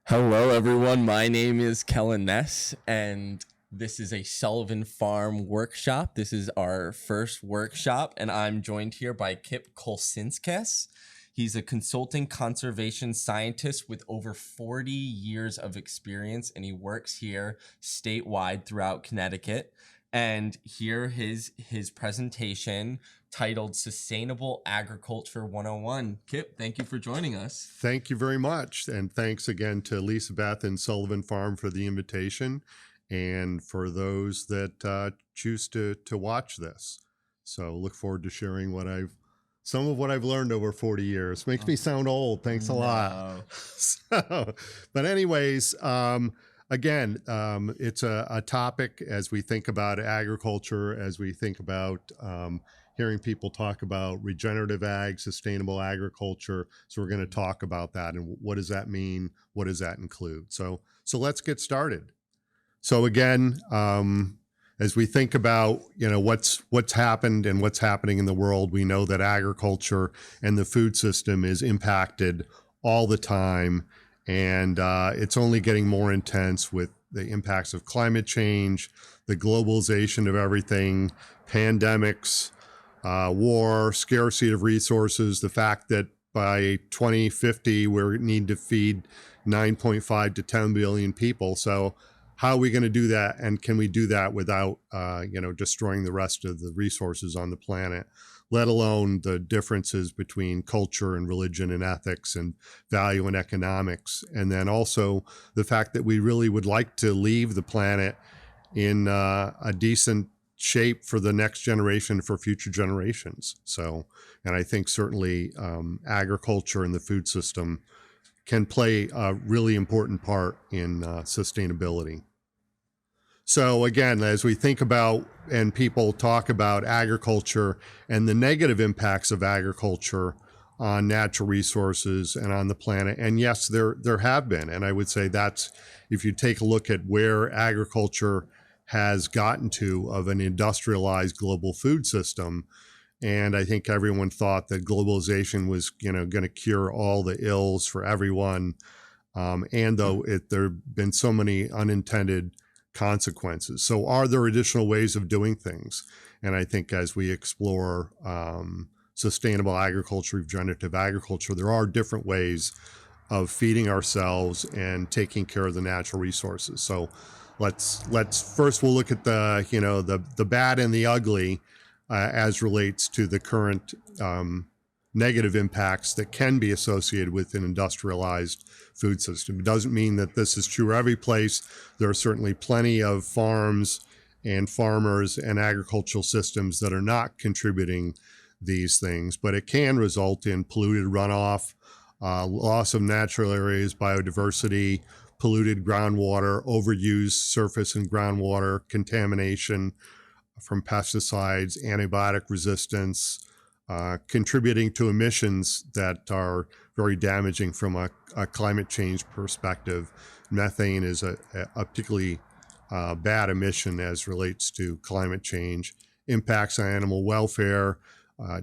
Hello, everyone. My name is Kellen Ness, and this is a Sullivan Farm workshop. This is our first workshop, and I'm joined here by Kip Kolesinskas. He's a consulting conservation scientist with over 40 years of experience, and he works here statewide throughout Connecticut. And here his presentation titled Sustainable Agriculture 101. Kip, thank you for joining us. Thank you very much. And thanks again to Lisa Beth and Sullivan Farm for the invitation and for those that choose to watch this. So look forward to sharing some of what I've learned over 40 years. Makes me sound old. Thanks a lot. But anyways, again, it's a topic as we think about agriculture, as we think about hearing people talk about regenerative ag, sustainable agriculture. So we're going to talk about that and what does that mean? What does that include? So let's get started. So again, as we think about what's happened and what's happening in the world, we know that agriculture and the food system is impacted all the time, and it's only getting more intense with the impacts of climate change, the globalization of everything, pandemics, war, scarcity of resources, the fact that by 2050 we need to feed 9.5 to 10 billion people. So how are we going to do that, and can we do that without destroying the rest of the resources on the planet, let alone the differences between culture and religion and ethics and value and economics, and then also the fact that we really would like to leave the planet in a decent shape for the next generation, for future generations. So, and I think certainly agriculture and the food system can play a really important part in sustainability. So again, as we think about and people talk about agriculture and the negative impacts of agriculture on natural resources and on the planet, and yes, there have been, and I would say that's, if you take a look at where agriculture has gotten to of an industrialized global food system, and I think everyone thought that globalization was going to cure all the ills for everyone, and though there have been so many unintended consequences. So are there additional ways of doing things? And I think as we explore sustainable agriculture, regenerative agriculture, there are different ways of feeding ourselves and taking care of the natural resources. So let's first we'll look at the bad and the ugly as relates to the current negative impacts that can be associated with an industrialized food system. It doesn't mean that this is true every place. There are certainly plenty of farms and farmers and agricultural systems that are not contributing these things, but it can result in polluted runoff, loss of natural areas, biodiversity, polluted groundwater, overused surface and groundwater, contamination from pesticides, antibiotic resistance, contributing to emissions that are very damaging from a climate change perspective. Methane is a particularly bad emission as relates to climate change. Impacts on animal welfare,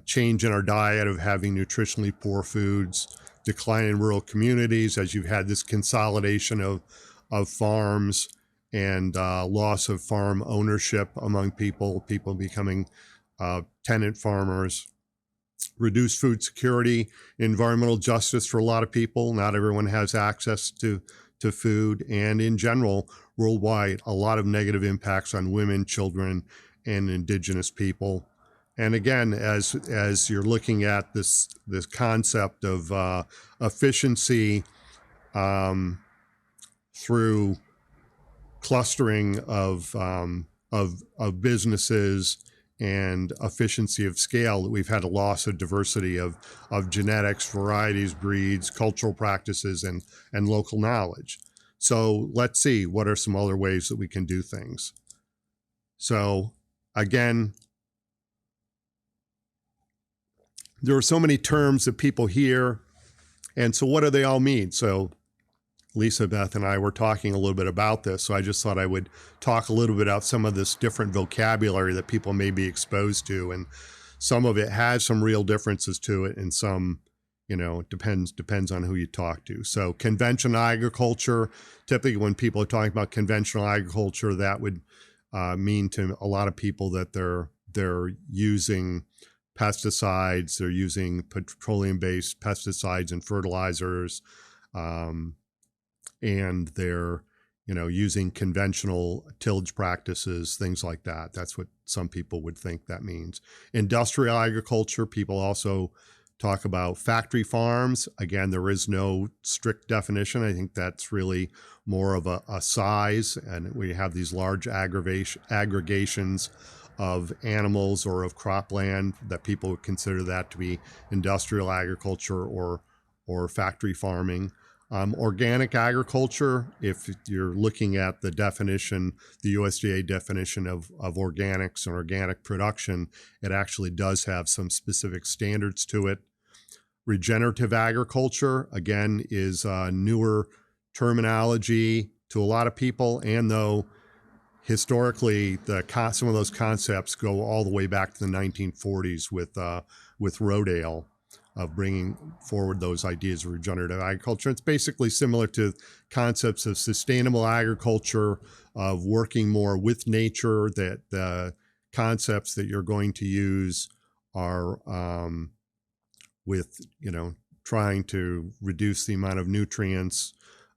change in our diet of having nutritionally poor foods, decline in rural communities as you've had this consolidation of farms and loss of farm ownership among people becoming tenant farmers, reduced food security, environmental justice for a lot of people. Not everyone has access to food, and in general, worldwide, a lot of negative impacts on women, children, and indigenous people. And again, as you're looking at this concept of efficiency through clustering of businesses and efficiency of scale, that we've had a loss of diversity of genetics, varieties, breeds, cultural practices, and local knowledge. So let's see, what are some other ways that we can do things? So again, there are so many terms that people hear, and so what do they all mean? So Lisa Beth and I were talking a little bit about this, so I just thought I would talk a little bit about some of this different vocabulary that people may be exposed to, and some of it has some real differences to it, and some it depends on who you talk to. So conventional agriculture, typically when people are talking about conventional agriculture, that would mean to a lot of people that they're using pesticides, they're using petroleum-based pesticides and fertilizers, and they're using conventional tillage practices, things like that. That's what some people would think that means. Industrial agriculture, people also talk about factory farms. Again, there is no strict definition. I think that's really more of a size, and we have these large aggregations of animals or of cropland that people would consider that to be industrial agriculture or factory farming. Organic agriculture, if you're looking at the definition, the USDA definition of organics and organic production, it actually does have some specific standards to it. Regenerative agriculture, again, is newer terminology to a lot of people, and though historically some of those concepts go all the way back to the 1940s with Rodale, of bringing forward those ideas of regenerative agriculture. It's basically similar to concepts of sustainable agriculture, of working more with nature, that the concepts that you're going to use are with, trying to reduce the amount of nutrients,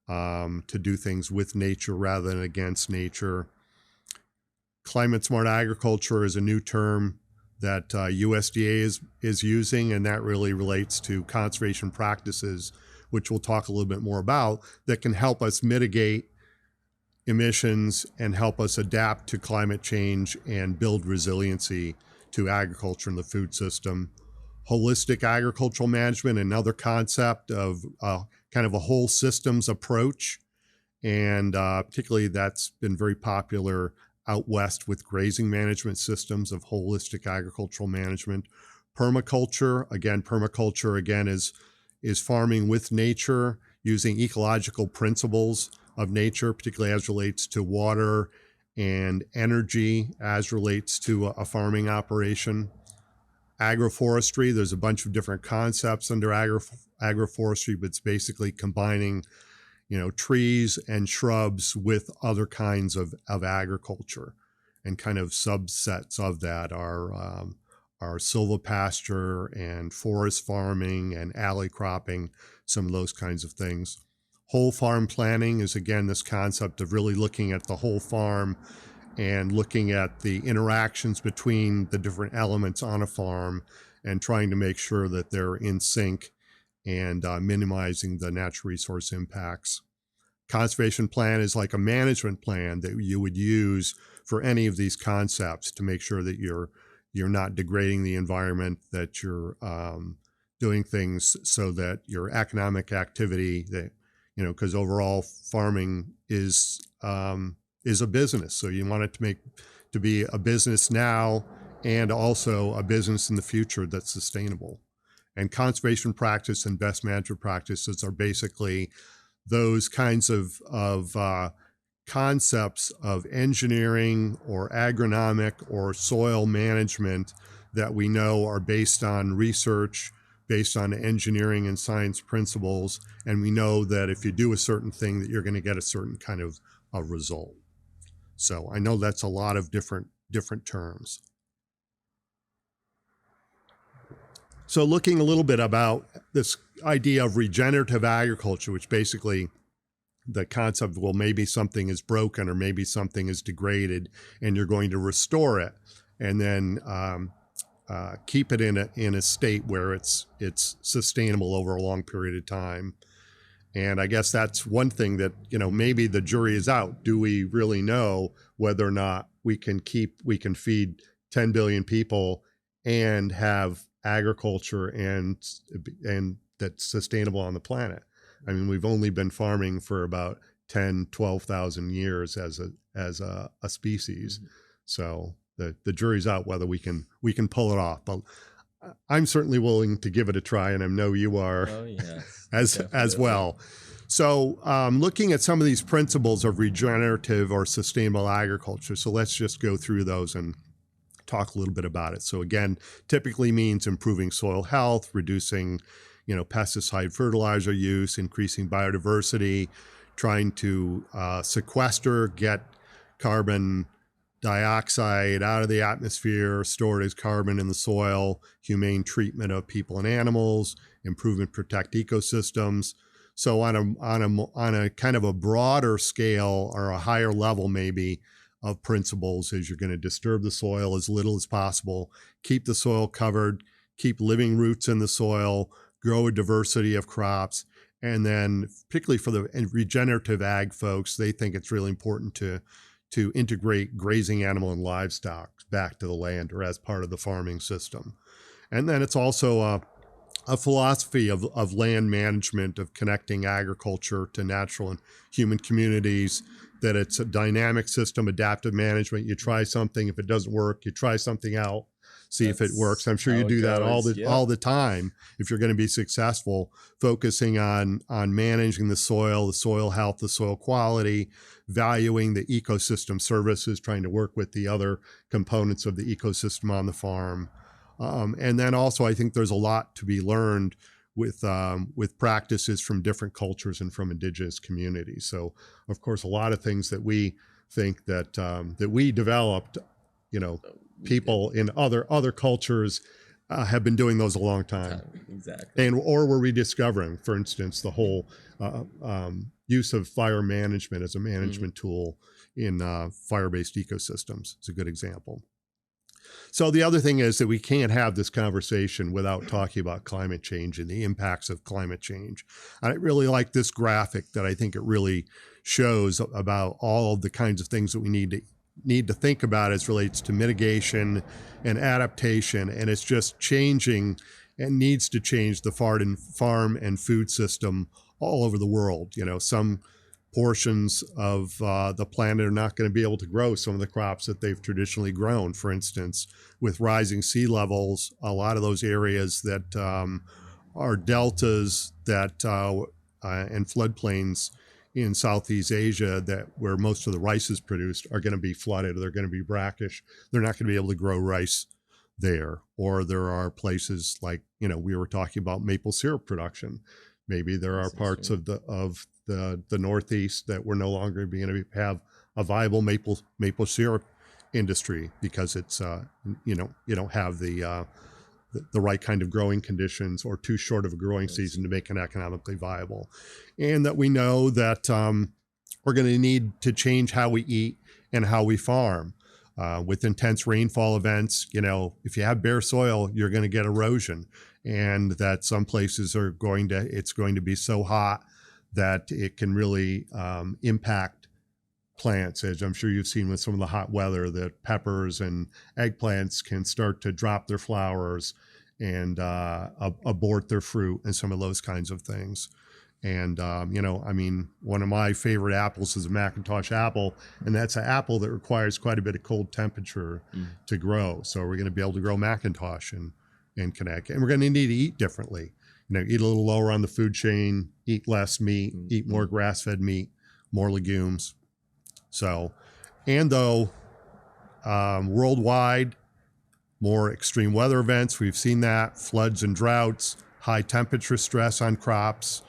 to do things with nature rather than against nature. Climate smart agriculture is a new term that USDA is using, and that really relates to conservation practices, which we'll talk a little bit more about, that can help us mitigate emissions and help us adapt to climate change and build resiliency to agriculture and the food system. Holistic agricultural management, another concept of kind of a whole systems approach, and particularly that's been very popular out west with grazing management systems of holistic agricultural management. Permaculture again is farming with nature, using ecological principles of nature, particularly as relates to water and energy, as relates to a farming operation. Agroforestry, there's a bunch of different concepts under agroforestry, but it's basically combining trees and shrubs with other kinds of agriculture, and kind of subsets of that are silvopasture and forest farming and alley cropping, some of those kinds of things. Whole farm planning is, again, this concept of really looking at the whole farm and looking at the interactions between the different elements on a farm and trying to make sure that they're in sync and minimizing the natural resource impacts. Conservation plan is like a management plan that you would use for any of these concepts to make sure that you're not degrading the environment, that you're doing things so that your economic activity, that because overall farming is a business, so you want it to be a business now and also a business in the future that's sustainable. And conservation practice and best management practices are basically those kinds of concepts of engineering or agronomic or soil management that we know are based on research, based on engineering and science principles, and we know that if you do a certain thing that you're going to get a certain kind of a result. So I know that's a lot of different terms. So looking a little bit about this idea of regenerative agriculture, which basically the concept, well, maybe something is broken or maybe something is degraded and you're going to restore it and then keep it in a state where it's sustainable over a long period of time. And I guess that's one thing that, maybe the jury is out. Do we really know whether or not we can feed 10 billion people and have agriculture and that's sustainable on the planet? I mean, we've only been farming for about 10, 12,000 years as a species. So the jury's out whether we can pull it off. But I'm certainly willing to give it a try, and I know you are. Oh, yes, as well. So looking at some of these principles of regenerative or sustainable agriculture. So let's just go through those and talk a little bit about it. So again, typically means improving soil health, reducing pesticide fertilizer use, increasing biodiversity, trying to sequester, get carbon dioxide out of the atmosphere, stored as carbon in the soil, humane treatment of people and animals, improve and protect ecosystems. So on a kind of a broader scale, or a higher level maybe, of principles, is you're going to disturb the soil as little as possible, keep the soil covered, keep living roots in the soil, grow a diversity of crops. And then particularly for the regenerative ag folks, they think it's really important to integrate grazing animal and livestock back to the land, or as part of the farming system. And then it's also a philosophy of land management, of connecting agriculture to natural and human communities, that it's a dynamic system, adaptive management. You try something, if it doesn't work, you try something out, see if it works. I'm sure you do that all the time if you're going to be successful, focusing on managing the soil health, the soil quality, valuing the ecosystem services, trying to work with the other components of the ecosystem on the farm. And then also, I think there's a lot to be learned with practices from different cultures and from indigenous communities. So, of course, a lot of things that we think that we developed, people in other cultures have been doing those a long time. Exactly. Or we're rediscovering, for instance, the whole use of fire management as a management tool in fire-based ecosystems is a good example. So the other thing is that we can't have this conversation without talking about climate change and the impacts of climate change. I really like this graphic that I think it really shows about all of the kinds of things that we need to think about as relates to mitigation and adaptation. And it's just changing and needs to change the farm and food system all over the world. Some portions of the planet are not going to be able to grow some of the crops that they've traditionally grown. For instance, with rising sea levels, a lot of those areas that are deltas that and floodplains in Southeast Asia, where most of the rice is produced, are going to be flooded, or they're going to be brackish. They're not going to be able to grow rice there. Or there are places like, we were talking about maple syrup production. Maybe there are parts of the Northeast that we're no longer going to have a viable maple syrup industry, because it's you don't have the right kind of growing conditions, or too short of a growing season to make it economically viable. And that we know that we're going to need to change how we eat and how we farm. With intense rainfall events, if you have bare soil, you're going to get erosion, and that some places it's going to be so hot that it can really impact plants. As I'm sure you've seen with some of the hot weather, that peppers and eggplants can start to drop their flowers and abort their fruit, and some of those kinds of things. And, one of my favorite apples is a Macintosh apple, and that's an apple that requires quite a bit of cold temperature to grow. So we're going to be able to grow Macintosh in Connecticut. And we're going to need to eat differently. Eat a little lower on the food chain, eat less meat, eat more grass-fed meat, more legumes. So, and though worldwide, more extreme weather events, we've seen that, floods and droughts, high temperature stress on crops,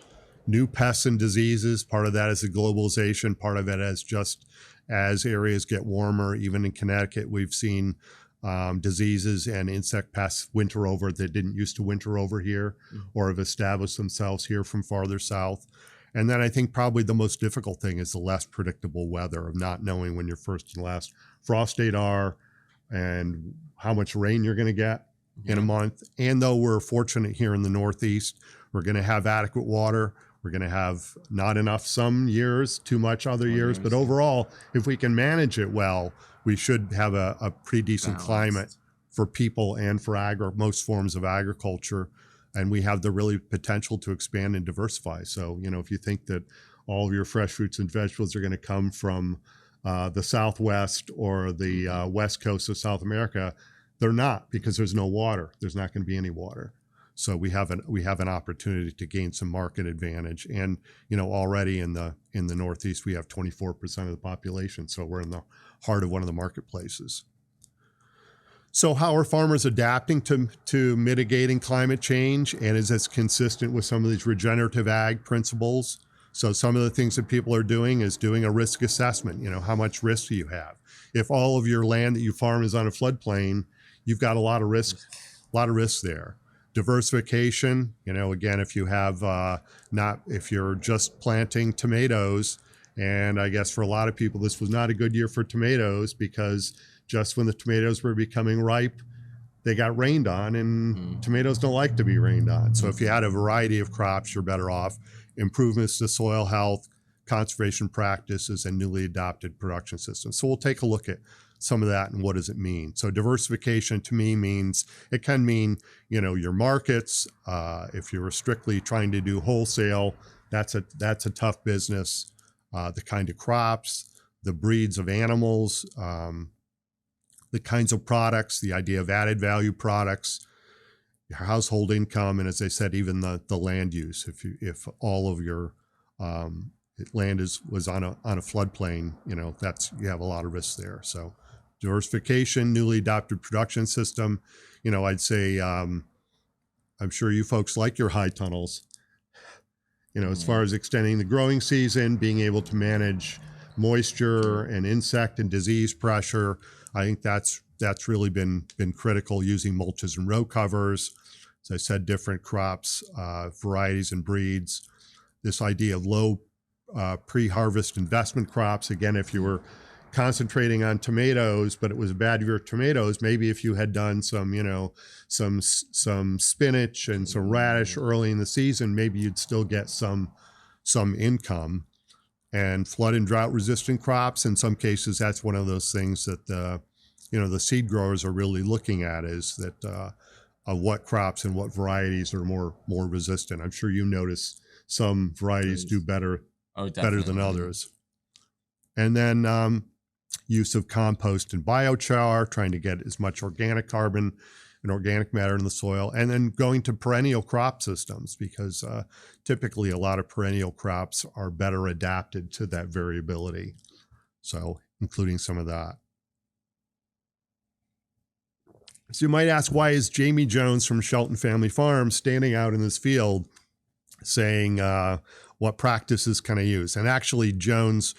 new pests and diseases. Part of that is the globalization. Part of it is just as areas get warmer. Even in Connecticut, we've seen diseases and insect pests winter over that didn't used to winter over here, or have established themselves here from farther south. And then I think probably the most difficult thing is the less predictable weather, of not knowing when your first and last frost date are, and how much rain you're going to get in a month. And though we're fortunate here in the Northeast, we're going to have adequate water. We're going to have not enough some years, too much other years. But overall, if we can manage it well, we should have a pretty decent climate for people and for most forms of agriculture. And we have the really potential to expand and diversify. So, if you think that all of your fresh fruits and vegetables are going to come from the Southwest or the West Coast of South America, they're not, because there's no water. There's not going to be any water. So we have an opportunity to gain some market advantage. And, already in the Northeast, we have 24% of the population. So we're in the heart of one of the marketplaces. So how are farmers adapting to mitigating climate change? And is this consistent with some of these regenerative ag principles? So some of the things that people are doing is doing a risk assessment. How much risk do you have? If all of your land that you farm is on a floodplain, you've got a lot of risk there. Diversification, again, if you have if you're just planting tomatoes, and I guess for a lot of people, this was not a good year for tomatoes because just when the tomatoes were becoming ripe, they got rained on, and tomatoes don't like to be rained on. So if you had a variety of crops, you're better off. Improvements to soil health, conservation practices, and newly adopted production systems. So we'll take a look at some of that and what does it mean. So diversification to me means, it can mean, your markets. If you're strictly trying to do wholesale, that's a tough business. The kind of crops, the breeds of animals, the kinds of products, the idea of added value products, your household income, and as I said, even the land use. If all of your land was on a floodplain, you have a lot of risks there. So diversification, newly adopted production system. I'd say I'm sure you folks like your high tunnels. As far as extending the growing season, being able to manage moisture and insect and disease pressure. I think that's really been critical, using mulches and row covers. As I said, different crops, varieties and breeds. This idea of low pre-harvest investment crops. Again, if you were concentrating on tomatoes, but it was a bad year of tomatoes, maybe if you had done some spinach and some radish early in the season, maybe you'd still get some income. And flood and drought resistant crops, in some cases, that's one of those things that the seed growers are really looking at, is that what crops and what varieties are more resistant. I'm sure you notice some varieties do better than others. And then use of compost and biochar, trying to get as much organic carbon and organic matter in the soil, and then going to perennial crop systems, because typically a lot of perennial crops are better adapted to that variability. So including some of that. So you might ask, why is Jamie Jones from Shelton Family Farms standing out in this field saying what practices can I use? And actually Jones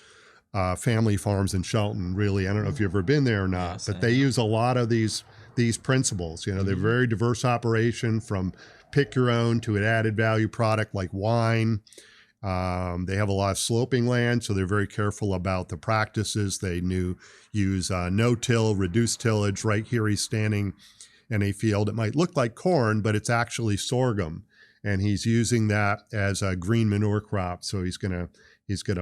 Family Farms in Shelton, really, I don't know if you've ever been there or not, yes, but they use a lot of these principles. They're a very diverse operation, from pick your own to an added value product like wine. They have a lot of sloping land, so they're very careful about the practices. They use no-till, reduced tillage. Right here he's standing in a field. It might look like corn, but it's actually sorghum. And he's using that as a green manure crop. So he's gonna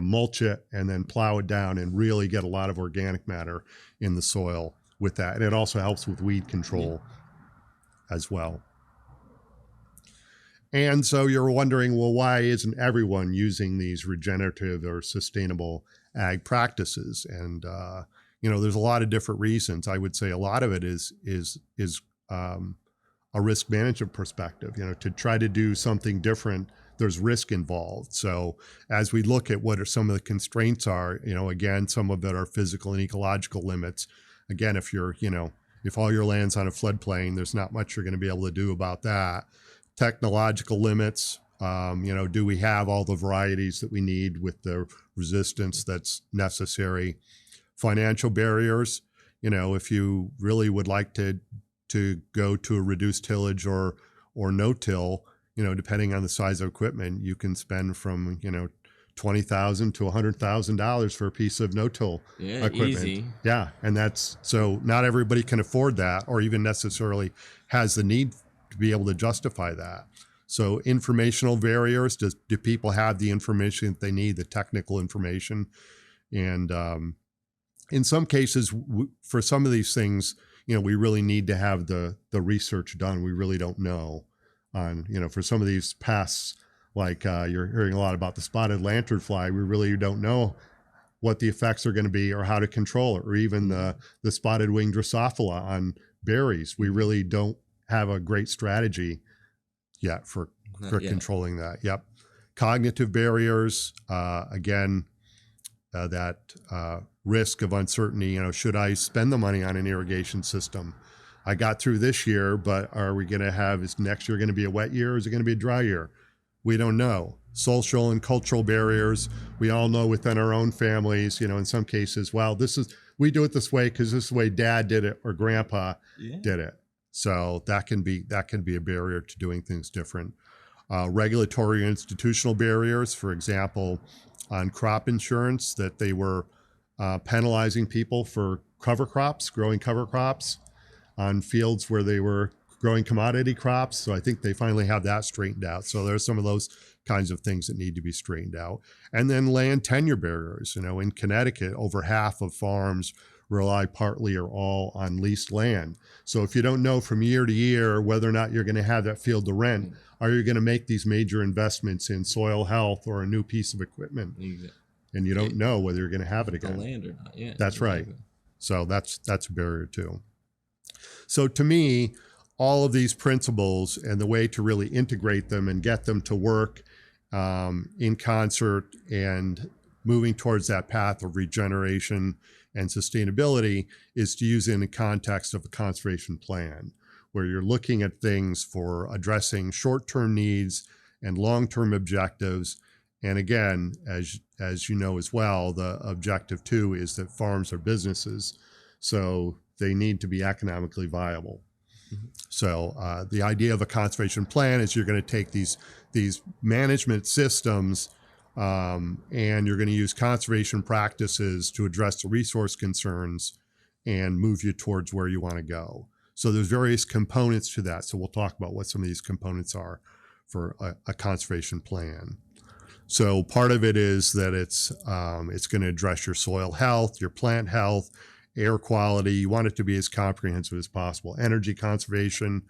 mulch it and then plow it down and really get a lot of organic matter in the soil with that. And it also helps with weed control as well. And so you're wondering, well, why isn't everyone using these regenerative or sustainable ag practices? And there's a lot of different reasons. I would say a lot of it is a risk management perspective. To try to do something different, there's risk involved. So as we look at what are some of the constraints are, again, some of it are physical and ecological limits. Again, if if all your land's on a floodplain, there's not much you're going to be able to do about that. Technological limits, do we have all the varieties that we need with the resistance that's necessary? Financial barriers, if you really would like to go to a reduced tillage or no-till, depending on the size of equipment, you can spend from, $20,000 to $100,000 for a piece of no-till equipment. Easy. Yeah, and so not everybody can afford that, or even necessarily has the need to be able to justify that. So informational barriers, do people have the information that they need, the technical information? And in some cases, for some of these things, we really need to have the research done. We really don't know on, for some of these pests, like you're hearing a lot about the spotted lanternfly, we really don't know what the effects are going to be or how to control it, or even the spotted winged Drosophila on berries. We really don't have a great strategy yet for controlling that. Yep. Cognitive barriers, again, that risk of uncertainty. Should I spend the money on an irrigation system? I got through this year, but are we going to have, is next year going to be a wet year or is it going to be a dry year? We don't know. Social and cultural barriers, we all know within our own families, in some cases, well, we do it this way because this is the way dad did it or grandpa did it. So that can be a barrier to doing things different. Regulatory and institutional barriers, for example, on crop insurance, that they were penalizing people for growing cover crops on fields where they were growing commodity crops. So I think they finally have that straightened out. So there's some of those kinds of things that need to be straightened out. And then land tenure barriers. In Connecticut, over half of farms rely partly or all on leased land. So if you don't know from year to year whether or not you're going to have that field to rent, are you going to make these major investments in soil health or a new piece of equipment? Exactly. And you don't know whether you're going to have it again. The land or not. Yeah. That's exactly. right. So that's a barrier too. So to me, all of these principles and the way to really integrate them and get them to work in concert and moving towards that path of regeneration and sustainability is to use it in the context of a conservation plan, where you're looking at things for addressing short-term needs and long-term objectives. And again, as you know as well, the objective too is that farms are businesses, so they need to be economically viable. Mm-hmm. So the idea of a conservation plan is you're going to take these management systems and you're going to use conservation practices to address the resource concerns and move you towards where you want to go. So there's various components to that. So we'll talk about what some of these components are for a conservation plan. So part of it is that it's going to address your soil health, your plant health, air quality. You want it to be as comprehensive as possible. Energy conservation,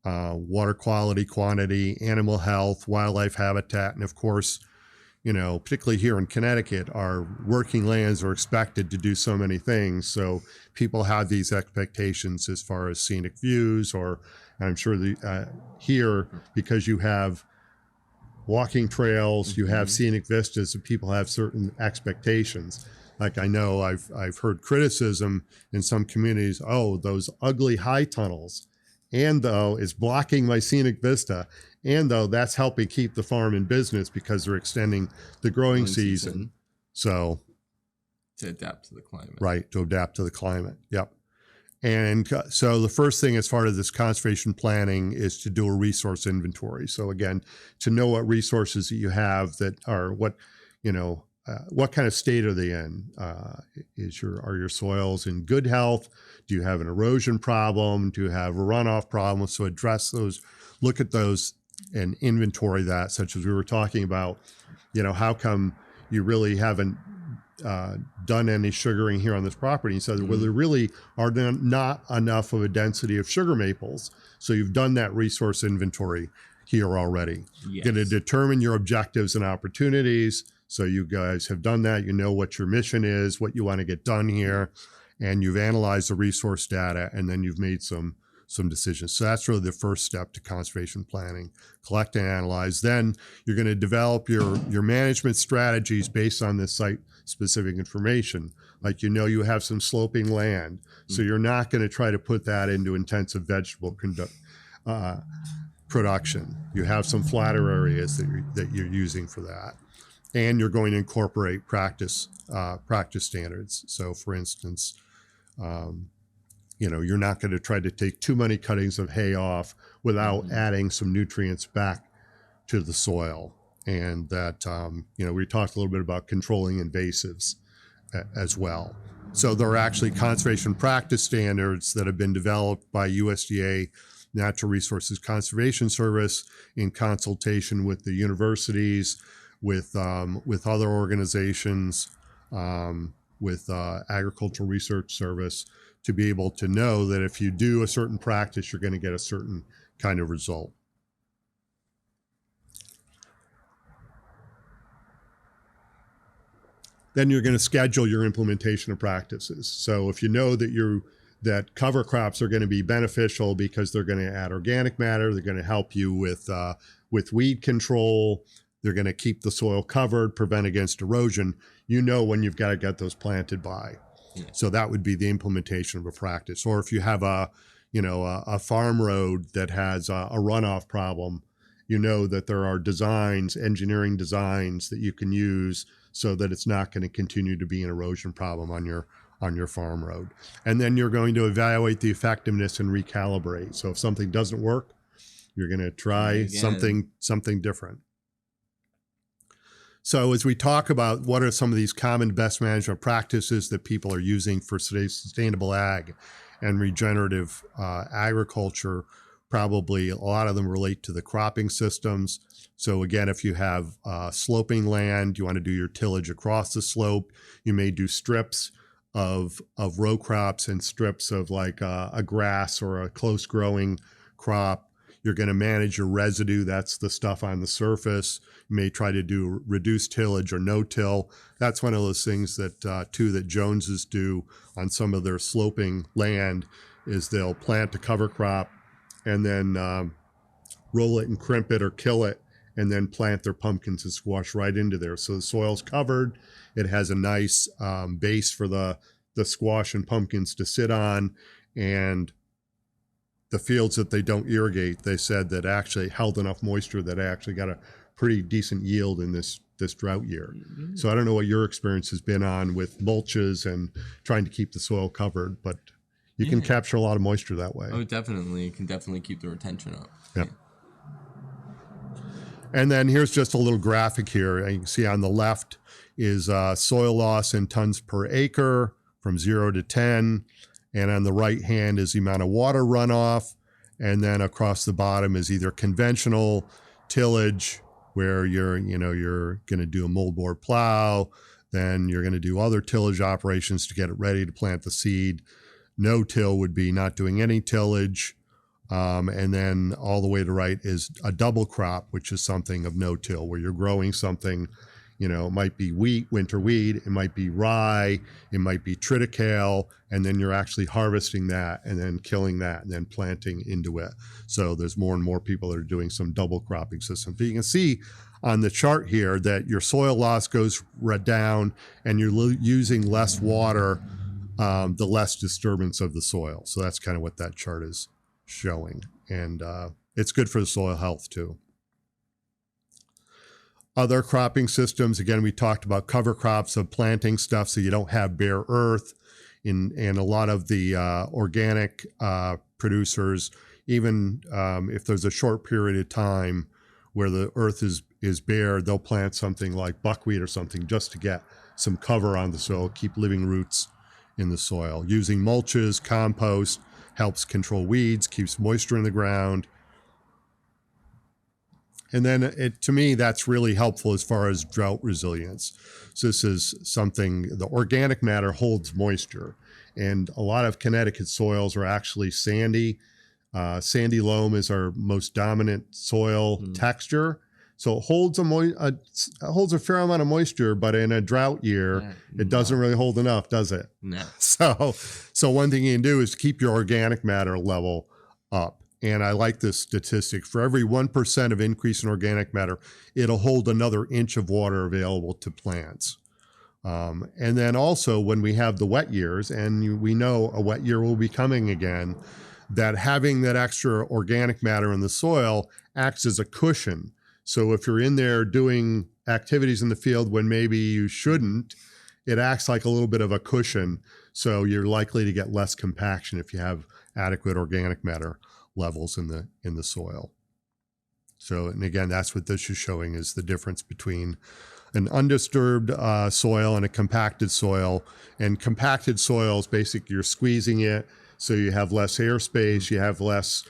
water quality, quantity, animal health, wildlife habitat, and of course, particularly here in Connecticut, our working lands are expected to do so many things. So people have these expectations as far as scenic views, or I'm sure here, because you have walking trails, you have scenic vistas, and people have certain expectations. Like I know I've heard criticism in some communities, oh, those ugly high tunnels, and though it's blocking my scenic vista, and though that's helping keep the farm in business because they're extending the growing season. So to adapt to the climate. Right, to adapt to the climate. Yep. And so the first thing as far as this conservation planning is to do a resource inventory. So again, to know what resources that you have that are what kind of state are they in? Are your soils in good health? Do you have an erosion problem? Do you have a runoff problem? So address those, look at those and inventory that, such as we were talking about, how come you really haven't done any sugaring here on this property? So well, there really are not enough of a density of sugar maples. So you've done that resource inventory here already. Yes. Going to determine your objectives and opportunities. So you guys have done that. You know what your mission is, what you want to get done here, and you've analyzed the resource data, and then you've made some decisions. So that's really the first step to conservation planning: collect and analyze. Then you're going to develop your management strategies based on this site-specific information. Like you have some sloping land, so you're not going to try to put that into intensive vegetable production. You have some flatter areas that you're using for that. And you're going to incorporate practice standards. So, for instance, you're not going to try to take too many cuttings of hay off without adding some nutrients back to the soil. And that, we talked a little bit about controlling invasives as well. So there are actually conservation practice standards that have been developed by USDA Natural Resources Conservation Service in consultation with the universities, with other organizations, with Agricultural Research Service, to be able to know that if you do a certain practice, you're going to get a certain kind of result. Then you're going to schedule your implementation of practices. So if you know that cover crops are going to be beneficial because they're going to add organic matter, they're going to help you with weed control, they're going to keep the soil covered, prevent against erosion, when you've got to get those planted by. Yeah. So that would be the implementation of a practice. Or if you have a a farm road that has a runoff problem, you know that there are engineering designs that you can use so that it's not going to continue to be an erosion problem on your farm road. And then you're going to evaluate the effectiveness and recalibrate. So if something doesn't work, you're going to try something different. So as we talk about what are some of these common best management practices that people are using for today's sustainable ag and regenerative agriculture, probably a lot of them relate to the cropping systems. So again, if you have sloping land, you want to do your tillage across the slope. You may do strips of row crops and strips of like a grass or a close growing crop. You're going to manage your residue. That's the stuff on the surface. You may try to do reduced tillage or no-till. That's one of those things that too that Joneses do on some of their sloping land is they'll plant a cover crop and then roll it and crimp it or kill it and then plant their pumpkins and squash right into there. So the soil's covered. It has a nice base for the squash and pumpkins to sit on, and the fields that they don't irrigate, they said that actually held enough moisture that I actually got a pretty decent yield in this drought year. Mm-hmm. So I don't know what your experience has been on with mulches and trying to keep the soil covered, but you can capture a lot of moisture that way. Oh, definitely. You can definitely keep the retention up. Yep. And then here's just a little graphic here. You can see on the left is soil loss in tons per acre from 0 to 10. And on the right hand is the amount of water runoff. And then across the bottom is either conventional tillage, where you're going to do a moldboard plow. Then you're going to do other tillage operations to get it ready to plant the seed. No-till would be not doing any tillage. And then all the way to the right is a double crop, which is something of no-till, where you're growing something. It might be wheat, winter wheat, it might be rye, it might be triticale, and then you're actually harvesting that and then killing that and then planting into it. So there's more and more people that are doing some double cropping systems. But you can see on the chart here that your soil loss goes down and you're using less water, the less disturbance of the soil. So that's kind of what that chart is showing. And it's good for the soil health too. Other cropping systems, again, we talked about cover crops of planting stuff so you don't have bare earth. And a lot of the organic producers, even if there's a short period of time where the earth is bare, they'll plant something like buckwheat or something just to get some cover on the soil, keep living roots in the soil. Using mulches, compost helps control weeds, keeps moisture in the ground. And then to me, that's really helpful as far as drought resilience. So this is something, the organic matter holds moisture. And a lot of Connecticut soils are actually sandy. Sandy loam is our most dominant soil texture. So it holds a fair amount of moisture, but in a drought year, it doesn't really hold enough, does it? No. So one thing you can do is keep your organic matter level up. And I like this statistic. For every 1% of increase in organic matter, it'll hold another inch of water available to plants. And then also when we have the wet years, and we know a wet year will be coming again, that having that extra organic matter in the soil acts as a cushion. So if you're in there doing activities in the field when maybe you shouldn't, it acts like a little bit of a cushion. So you're likely to get less compaction if you have adequate organic matter levels in the soil. So, and again, that's what this is showing, is the difference between an undisturbed soil and a compacted soil. And compacted soil is basically you're squeezing it, so you have less airspace, you have less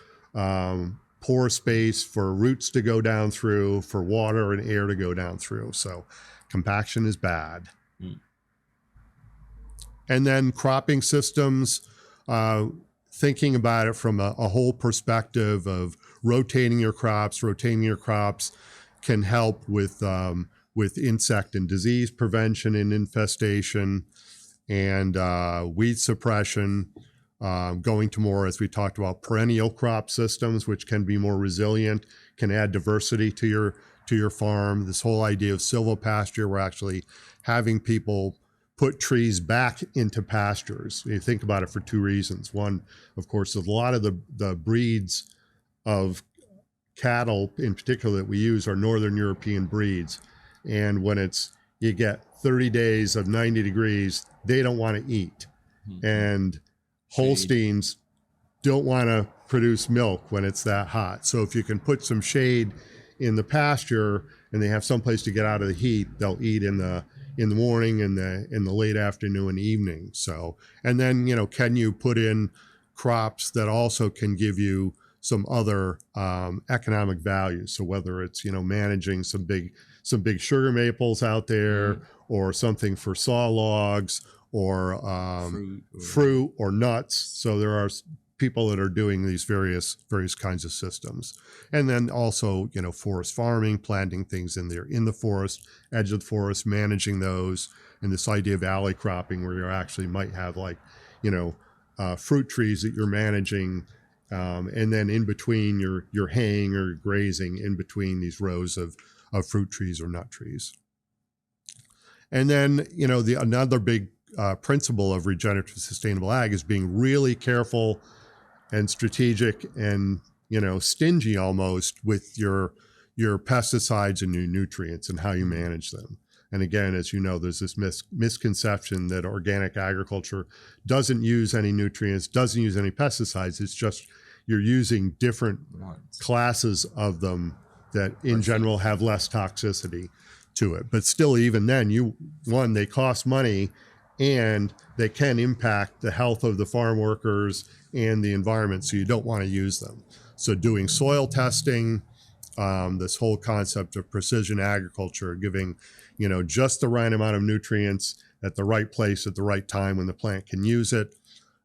pore space for roots to go down through, for water and air to go down through. So compaction is bad. And then cropping systems, thinking about it from a whole perspective of rotating your crops can help with insect and disease prevention and infestation, and weed suppression, going to more, as we talked about, perennial crop systems, which can be more resilient, can add diversity to your farm. This whole idea of silvopasture, we're actually having people put trees back into pastures. You think about it for two reasons. One, of course, a lot of the breeds of cattle in particular that we use are Northern European breeds. And when you get 30 days of 90 degrees, they don't want to eat. Mm-hmm. And Holsteins don't want to produce milk when it's that hot. So if you can put some shade in the pasture and they have someplace to get out of the heat, they'll eat in the morning and in the late afternoon and evening. So, and then, can you put in crops that also can give you some other economic value? So whether it's, managing some big sugar maples out there, or something for saw logs, or fruit or nuts. So there are people that are doing these various kinds of systems. And then also, forest farming, planting things in the forest, edge of the forest, managing those, and this idea of alley cropping where you actually might have fruit trees that you're managing, and then in between you're haying or grazing in between these rows of fruit trees or nut trees. And then, another big principle of regenerative sustainable ag is being really careful and strategic and, stingy almost with your pesticides and your nutrients and how you manage them. And again, as you know, there's this misconception that organic agriculture doesn't use any nutrients, doesn't use any pesticides. It's just you're using different classes of them that in general have less toxicity to it. But still, even then, they cost money and they can impact the health of the farm workers and the environment, so you don't want to use them. So doing soil testing, this whole concept of precision agriculture, giving, just the right amount of nutrients at the right place at the right time when the plant can use it,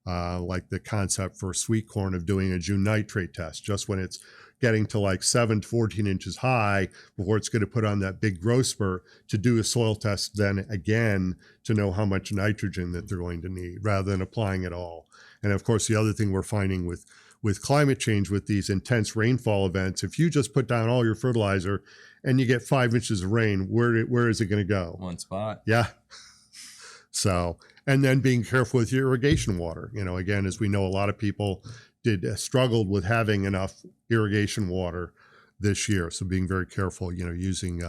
like the concept for sweet corn of doing a June nitrate test, just when it's getting to 7 to 14 inches high before it's going to put on that big growth spurt, to do a soil test then again to know how much nitrogen that they're going to need rather than applying it all. And of course, the other thing we're finding with climate change, with these intense rainfall events, if you just put down all your fertilizer and you get 5 inches of rain, where is it going to go? One spot. Yeah. So, and then being careful with your irrigation water. Again, as we know, a lot of people struggled with having enough irrigation water this year. So being very careful, using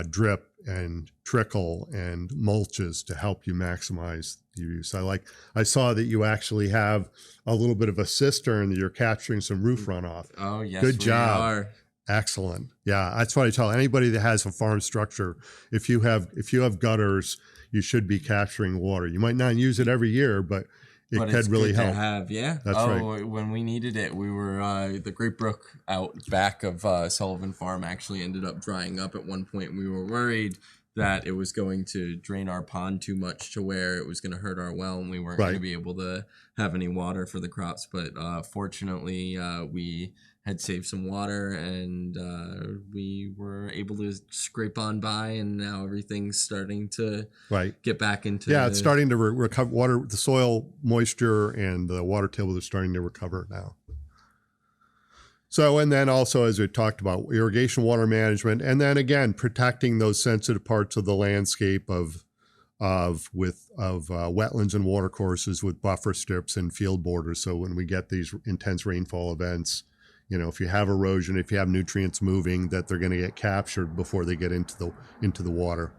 drip and trickle and mulches to help you maximize the use. I saw that you actually have a little bit of a cistern that you're capturing some roof runoff. Oh, yes. Good job. We are. Excellent. Yeah, that's what I tell anybody that has a farm structure. If you have gutters, you should be capturing water. You might not use it every year, but it could really help. That's right. When we needed it, we were the Great Brook out back of Sullivan Farm actually ended up drying up at one point. We were worried that it was going to drain our pond too much to where it was going to hurt our well, and we weren't going to be able to have any water for the crops. But fortunately, we had saved some water, and we were able to scrape on by, and now everything's starting to get back into. Yeah, it's starting to recover water. The soil moisture and the water tables are starting to recover now. So, and then also, as we talked about, irrigation water management, and then again, protecting those sensitive parts of the landscape of wetlands and watercourses with buffer strips and field borders. So when we get these intense rainfall events, if you have erosion, if you have nutrients moving, that they're going to get captured before they get into the water.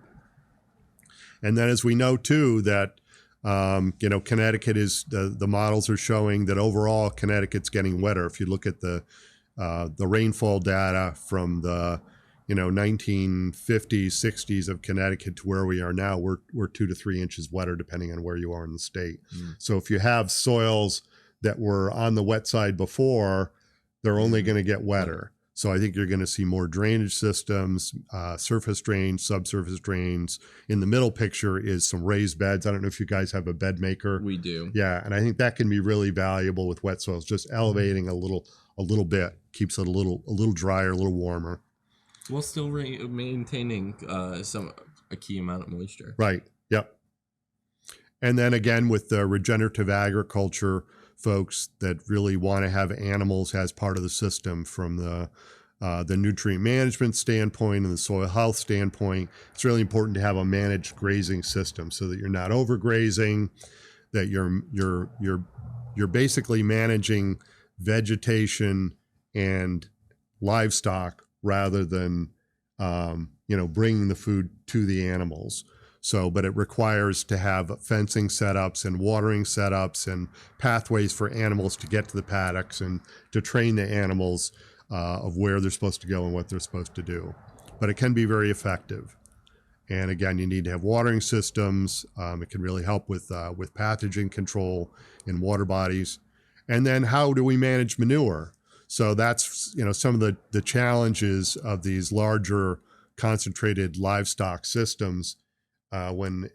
And then, as we know too, that Connecticut is the models are showing that overall Connecticut's getting wetter. If you look at the rainfall data from the 1950s, 60s of Connecticut to where we are now, we're 2 to 3 inches wetter depending on where you are in the state. So if you have soils that were on the wet side before, they're only going to get wetter. So I think you're going to see more drainage systems, surface drains, subsurface drains. In the middle picture is some raised beds. I don't know if you guys have a bed maker. We do. Yeah, and I think that can be really valuable with wet soils. Just elevating a little bit keeps it a little drier, a little warmer. While still maintaining a key amount of moisture. Right. Yep. And then again, with the regenerative agriculture, folks that really want to have animals as part of the system, from the the nutrient management standpoint and the soil health standpoint, it's really important to have a managed grazing system so that you're not overgrazing, that you're basically managing vegetation and livestock rather than bringing the food to the animals. So, but it requires to have fencing setups and watering setups and pathways for animals to get to the paddocks and to train the animals of where they're supposed to go and what they're supposed to do. But it can be very effective. And again, you need to have watering systems. It can really help with pathogen control in water bodies. And then how do we manage manure? So that's, some of the challenges of these larger concentrated livestock systems when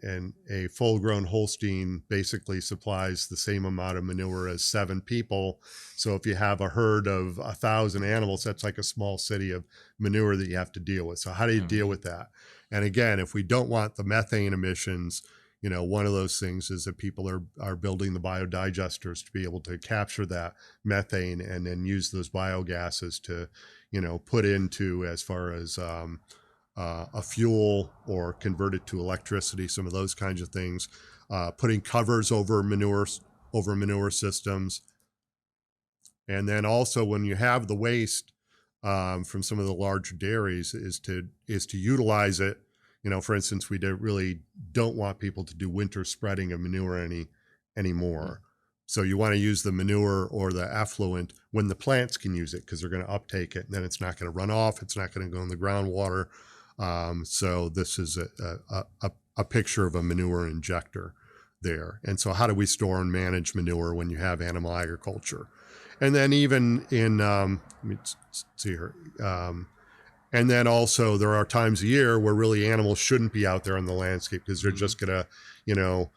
a full-grown Holstein basically supplies the same amount of manure as 7 people. So if you have a herd of 1,000 animals, that's like a small city of manure that you have to deal with. So how do you deal with that? And again, if we don't want the methane emissions, one of those things is that people are building the biodigesters to be able to capture that methane and then use those biogases to, put into as far as a fuel or convert it to electricity, some of those kinds of things, putting covers over manure systems. And then also when you have the waste from some of the larger dairies is to utilize it. For instance, we really don't want people to do winter spreading of manure anymore. So you want to use the manure or the effluent when the plants can use it because they're going to uptake it, and then it's not going to run off. It's not going to go in the groundwater. So this is a picture of a manure injector there. And so how do we store and manage manure when you have animal agriculture? And then even in, let me see here. And then also there are times a year where really animals shouldn't be out there on the landscape because they're just going to,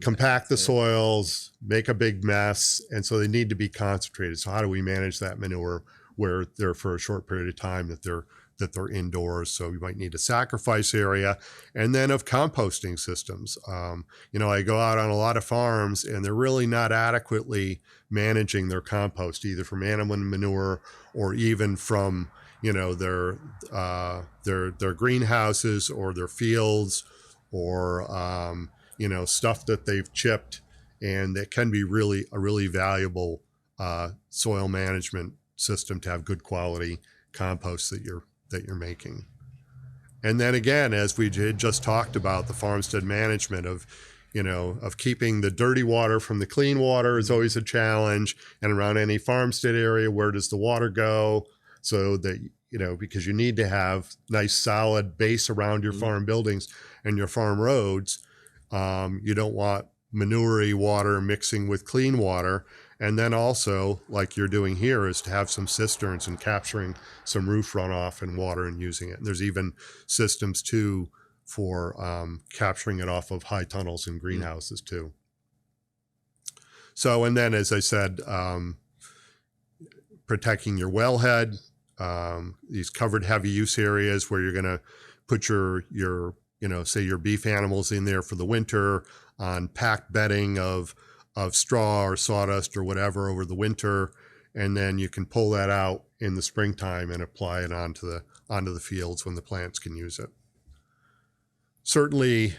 compact the soils, make a big mess. And so they need to be concentrated. So how do we manage that manure where they're for a short period of time that they're indoors? So we might need a sacrifice area, and then of composting systems. I go out on a lot of farms and they're really not adequately managing their compost, either from animal manure or even from, their greenhouses or their fields or, stuff that they've chipped, and that can be a really valuable soil management system to have good quality compost that you're making. And then again, as we just talked about, the farmstead management of keeping the dirty water from the clean water is always a challenge. And around any farmstead area, where does the water go? So that, because you need to have nice solid base around your farm buildings and your farm roads. You don't want manure water mixing with clean water. And then also, like you're doing here, is to have some cisterns and capturing some roof runoff and water and using it. And there's even systems too for capturing it off of high tunnels and greenhouses too. So, and then as I said, protecting your wellhead, these covered heavy use areas where you're going to put your say your beef animals in there for the winter on packed bedding of straw or sawdust or whatever over the winter, and then you can pull that out in the springtime and apply it onto the fields when the plants can use it. Certainly,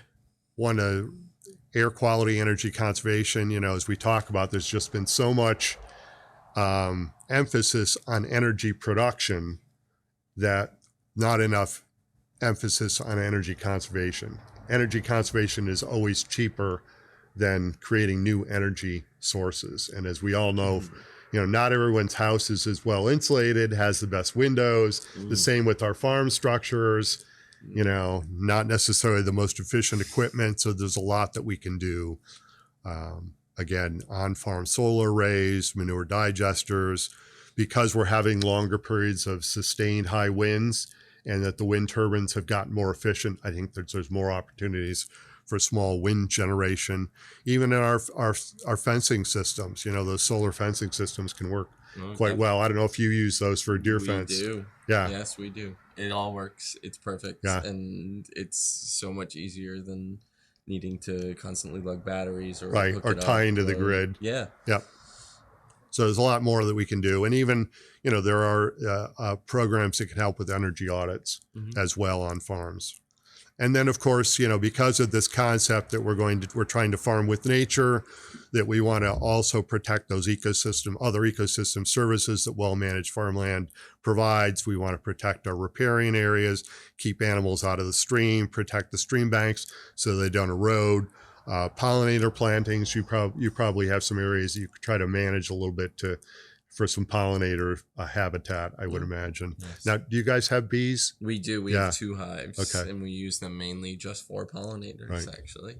air quality, energy conservation. As we talk about, there's just been so much emphasis on energy production that not enough emphasis on energy conservation. Energy conservation is always cheaper than creating new energy sources. And as we all know, not everyone's house is as well insulated, has the best windows. The same with our farm structures, not necessarily the most efficient equipment. So there's a lot that we can do. Again, on-farm solar arrays, manure digesters, because we're having longer periods of sustained high winds and that the wind turbines have gotten more efficient. I think that there's more opportunities for small wind generation. Even in our fencing systems, those solar fencing systems can work quite well. I don't know if you use those for deer fence. We do. Yeah. Yes, we do. It all works. It's perfect. Yeah. And it's so much easier than needing to constantly lug batteries or right, or tie into the grid. Yeah. Yep. So there's a lot more that we can do. And even, there are programs that can help with energy audits as well on farms. And then, of course, because of this concept that we're trying to farm with nature, that we want to also protect those other ecosystem services that well-managed farmland provides. We want to protect our riparian areas, keep animals out of the stream, protect the stream banks so they don't erode. Pollinator plantings, you probably have some areas you could try to manage a little bit for some pollinator habitat, I would imagine. Yes. Now, do you guys have bees? We do. We have 2 hives, okay, and we use them mainly just for pollinators, actually.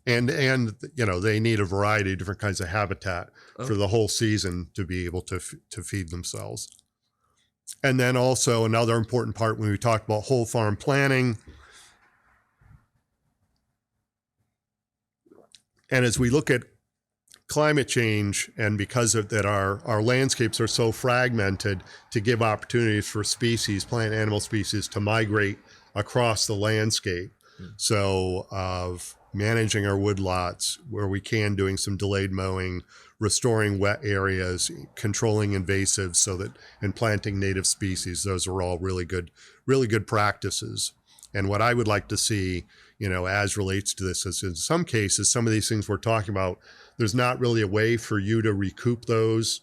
And they need a variety of different kinds of habitat for the whole season to be able to feed themselves. And then also another important part when we talk about whole farm planning, and as we look at climate change, and because of that our landscapes are so fragmented, to give opportunities for plant animal species to migrate across the landscape. So of managing our woodlots where we can, doing some delayed mowing, restoring wet areas, controlling invasives and planting native species. Those are all really good practices. And what I would like to see, as relates to this, is in some cases, some of these things we're talking about, there's not really a way for you to recoup those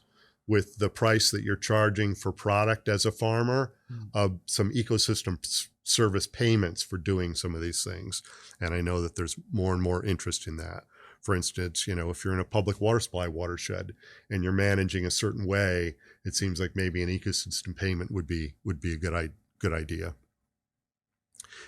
with the price that you're charging for product as a farmer, of some ecosystem service payments for doing some of these things. And I know that there's more and more interest in that. For instance, if you're in a public water supply watershed and you're managing a certain way, it seems like maybe an ecosystem payment would be a good idea.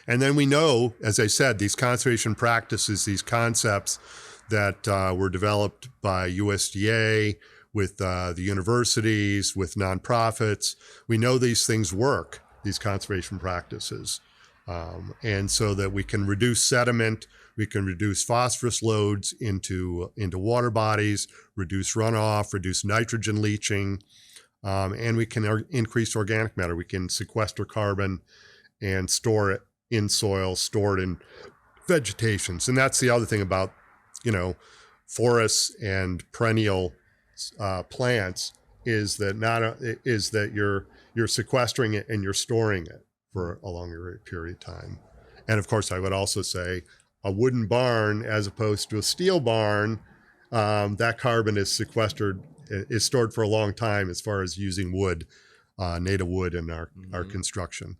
And then we know, as I said, these conservation practices, these concepts that were developed by USDA, with the universities, with nonprofits, we know these things work, these conservation practices. And so that we can reduce sediment, we can reduce phosphorus loads into water bodies, reduce runoff, reduce nitrogen leaching, and we can increase organic matter. We can sequester carbon and store it in soil, store it in vegetations. And that's the other thing about, forests and perennial plants, is that you're sequestering it and you're storing it for a longer period of time. And of course, I would also say a wooden barn as opposed to a steel barn, that carbon is stored for a long time as far as using wood, native wood in our construction.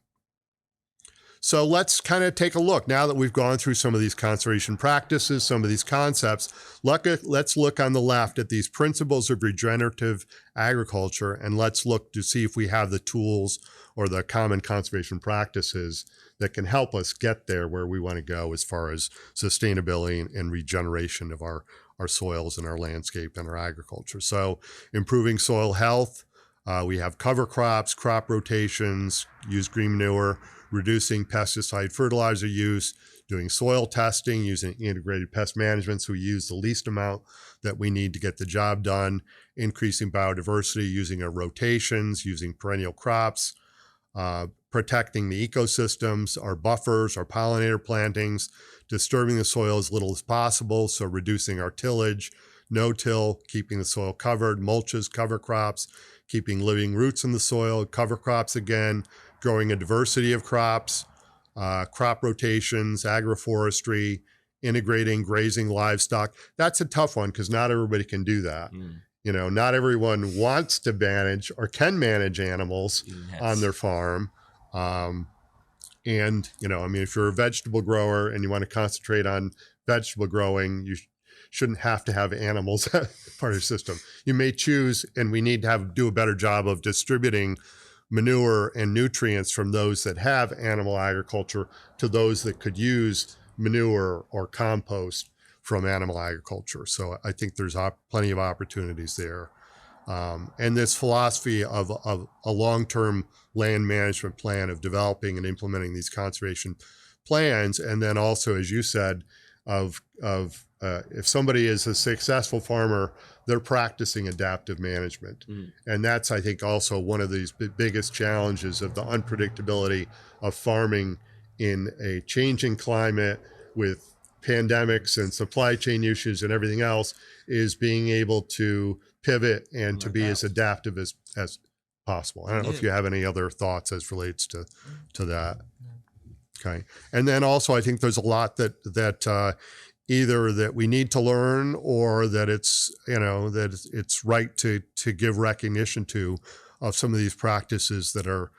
So let's kind of take a look, now that we've gone through some of these conservation practices, some of these concepts, let's look on the left at these principles of regenerative agriculture, and let's look to see if we have the tools or the common conservation practices that can help us get there where we want to go as far as sustainability and regeneration of our soils and our landscape and our agriculture. So improving soil health, we have cover crops, crop rotations, use green manure, reducing pesticide fertilizer use, doing soil testing, using integrated pest management so we use the least amount that we need to get the job done, increasing biodiversity using our rotations, using perennial crops, protecting the ecosystems, our buffers, our pollinator plantings, disturbing the soil as little as possible, so reducing our tillage, no-till, keeping the soil covered, mulches, cover crops, keeping living roots in the soil, cover crops again, growing a diversity of crops, crop rotations, agroforestry, integrating grazing livestock. That's a tough one because not everybody can do that. Not everyone wants to manage or can manage animals on their farm. If you're a vegetable grower and you want to concentrate on vegetable growing, you shouldn't have to have animals part of your system. You may choose, and we need to do a better job of distributing manure and nutrients from those that have animal agriculture to those that could use manure or compost from animal agriculture. So I think there's plenty of opportunities there. And this philosophy of a long-term land management plan, of developing and implementing these conservation plans, and then also, as you said, if somebody is a successful farmer, they're practicing adaptive management. And that's, I think, also one of these biggest challenges of the unpredictability of farming in a changing climate with pandemics and supply chain issues and everything else, is being able to pivot and to No be as doubt. adaptive as possible. I don't know if you have any other thoughts as relates to that. Okay. And then also, I think there's a lot that either that we need to learn, or that it's, that it's right to give recognition to, of some of these practices that are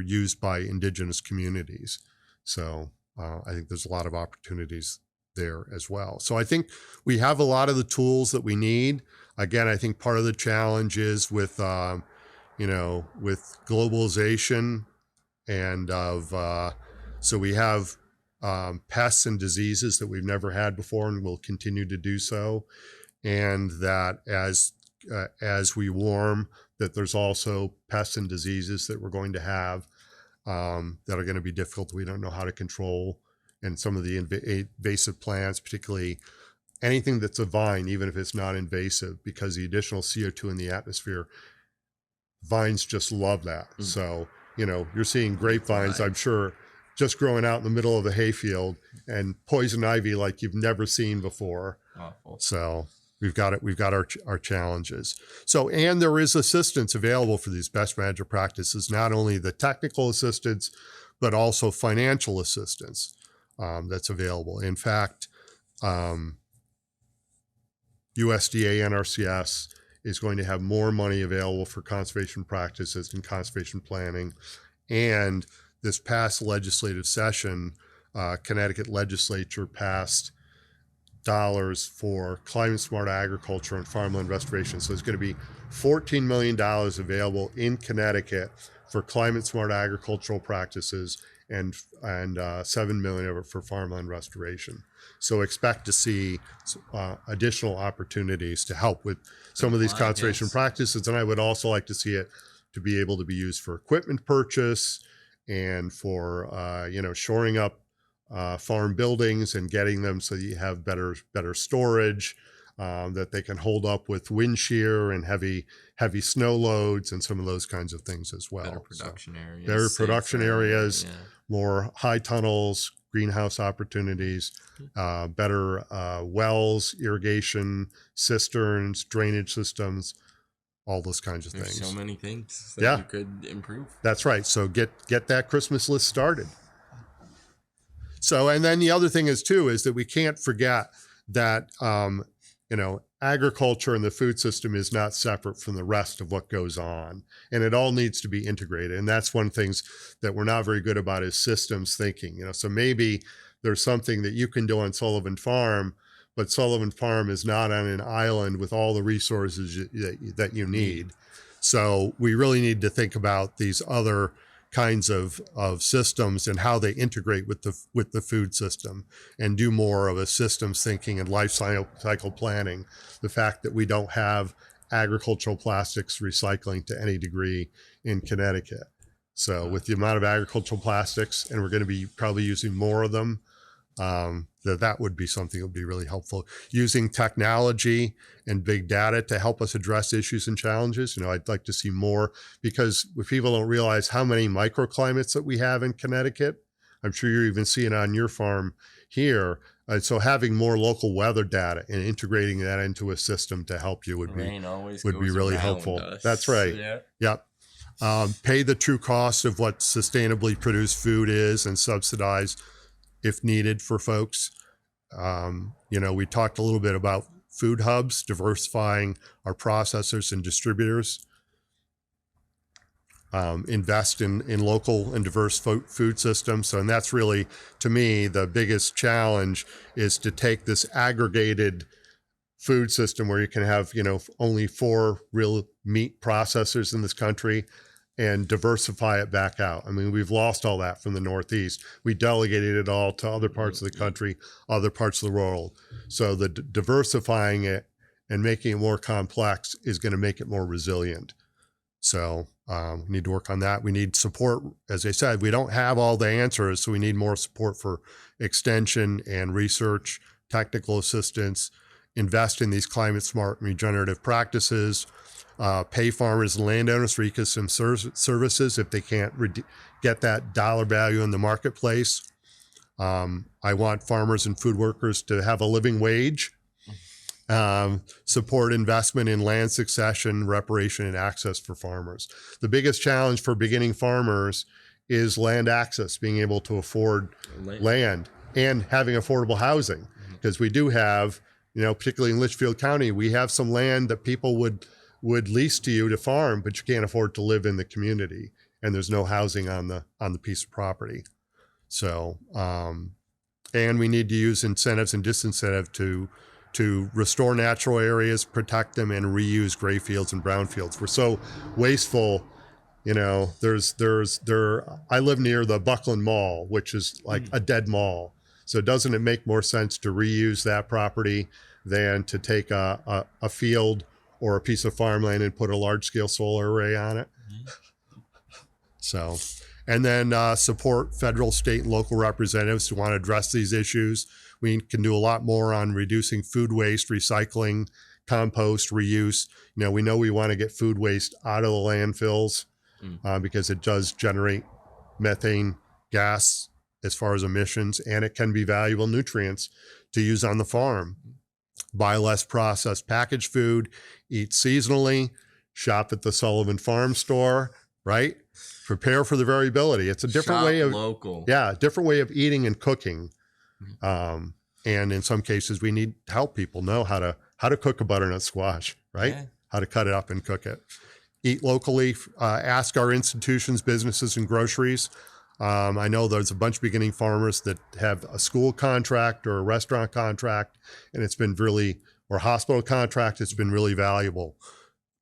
used by indigenous communities. So I think there's a lot of opportunities there as well. So I think we have a lot of the tools that we need. Again, I think part of the challenge is with, with globalization and so we have pests and diseases that we've never had before and will continue to do so. And that as we warm, that there's also pests and diseases that we're going to have that are going to be difficult, we don't know how to control. And some of the invasive plants, particularly anything that's a vine, even if it's not invasive, because the additional CO2 in the atmosphere, vines just love that. So, you're seeing grapevines, I'm sure, just growing out in the middle of the hayfield, and poison ivy like you've never seen before. Awful. So we've got our challenges. So, and there is assistance available for these best management practices, not only the technical assistance, but also financial assistance that's available. In fact, USDA NRCS is going to have more money available for conservation practices and conservation planning. And this past legislative session, Connecticut legislature passed dollars for climate smart agriculture and farmland restoration. So there's going to be $14 million available in Connecticut for climate smart agricultural practices, and $7 million of it for farmland restoration. So expect to see additional opportunities to help with some of these conservation practices. And I would also like to see it to be able to be used for equipment purchase, and for shoring up farm buildings and getting them so that you have better storage, that they can hold up with wind shear and heavy snow loads and some of those kinds of things as well. Better production areas. Better production areas, more high tunnels, greenhouse opportunities, better wells, irrigation, cisterns, drainage systems, all those kinds of things. So many things that you could improve. That's right. So get that Christmas list started. So, and then the other thing is that we can't forget that, agriculture and the food system is not separate from the rest of what goes on, and it all needs to be integrated. And that's one of the things that we're not very good about, is systems thinking. So maybe there's something that you can do on Sullivan Farm, but Sullivan Farm is not on an island with all the resources that you need. So we really need to think about these other kinds of systems and how they integrate with the food system, and do more of a systems thinking and life cycle planning. The fact that we don't have agricultural plastics recycling to any degree in Connecticut. So with the amount of agricultural plastics, and we're going to be probably using more of them, that would be something that would be really helpful. Using technology and big data to help us address issues and challenges. I'd like to see more, because if people don't realize how many microclimates that we have in Connecticut, I'm sure you're even seeing on your farm here. So having more local weather data and integrating that into a system to help you would be really helpful. That's right. Yeah. Yep. Pay the true cost of what sustainably produced food is, and subsidize if needed for folks. We talked a little bit about food hubs, diversifying our processors and distributors. Invest in local and diverse food systems. And that's really, to me, the biggest challenge, is to take this aggregated food system where you can have, only 4 real meat processors in this country, and diversify it back out. I mean, we've lost all that from the Northeast. We delegated it all to other parts of the country, other parts of the world. So the diversifying it and making it more complex is going to make it more resilient. So we need to work on that. We need support. As I said, we don't have all the answers, so we need more support for extension and research, technical assistance, invest in these climate smart and regenerative practices, pay farmers and landowners for ecosystem services if they can't get that dollar value in the marketplace. I want farmers and food workers to have a living wage. support investment in land succession, reparation, and access for farmers. The biggest challenge for beginning farmers is land access, being able to afford land and having affordable housing. Because we do have, particularly in Litchfield County, we have some land that people would lease to you to farm, but you can't afford to live in the community, and there's no housing on the piece of property. So, and we need to use incentives and disincentive to restore natural areas, protect them, and reuse gray fields and brown fields. We're so wasteful. I live near the Buckland Mall, which is like a dead mall. So doesn't it make more sense to reuse that property than to take a field or a piece of farmland and put a large-scale solar array on it? So, and then support federal, state, and local representatives who want to address these issues. We can do a lot more on reducing food waste, recycling, compost, reuse. We know we want to get food waste out of the landfills because it does generate methane gas as far as emissions, and it can be valuable nutrients to use on the farm. Buy less processed packaged food, eat seasonally, shop at the Sullivan Farm Store, right? Prepare for the variability. It's a different way of local. Yeah, different way of eating and cooking. And in some cases, we need to help people know how to cook a butternut squash, right? Yeah. How to cut it up and cook it. Eat locally. Ask our institutions, businesses, and groceries. I know there's a bunch of beginning farmers that have a school contract or a restaurant contract, and it's been really, or hospital contract, it's been really valuable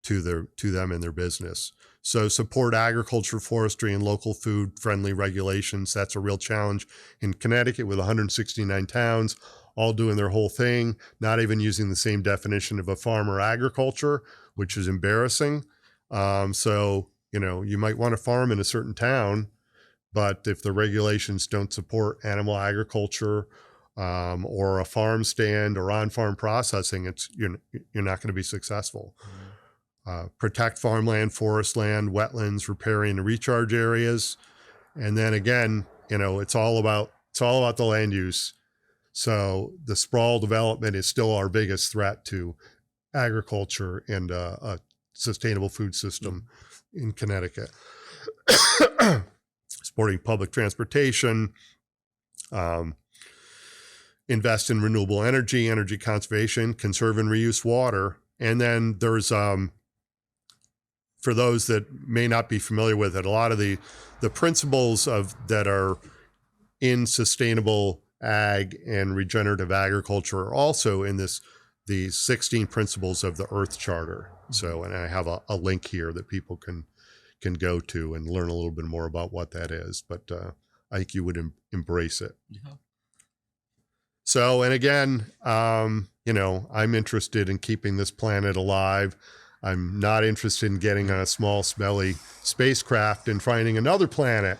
to them and their business. So support agriculture, forestry, and local food-friendly regulations. That's a real challenge in Connecticut with 169 towns, all doing their whole thing, not even using the same definition of a farm or agriculture, which is embarrassing. So, you might want to farm in a certain town, but if the regulations don't support animal agriculture or a farm stand or on-farm processing, you're not going to be successful. Protect farmland, forest land, wetlands, riparian and recharge areas, and then again, it's all about the land use. So the sprawl development is still our biggest threat to agriculture and a sustainable food system in Connecticut. Supporting public transportation, invest in renewable energy conservation, conserve and reuse water. And then there's, for those that may not be familiar with it, a lot of the principles that are in sustainable ag and regenerative agriculture are also in the 16 principles of the Earth Charter. So, and I have a link here that people can go to and learn a little bit more about what that is, but I think you would embrace it. Yeah. So, and again, I'm interested in keeping this planet alive. I'm not interested in getting on a small, smelly spacecraft and finding another planet.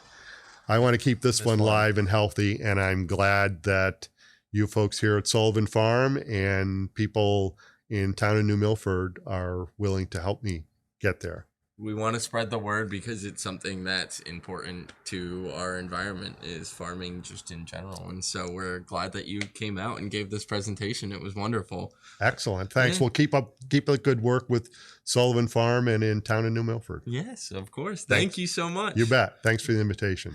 I want to keep this one live and healthy, and I'm glad that you folks here at Sullivan Farm and people in town of New Milford are willing to help me get there. We want to spread the word because it's something that's important to our environment, is farming just in general. And so we're glad that you came out and gave this presentation. It was wonderful. Excellent. Thanks. Yeah. We'll keep up good work with Sullivan Farm and in town of New Milford. Yes, of course. Thank you so much. You bet. Thanks for the invitation.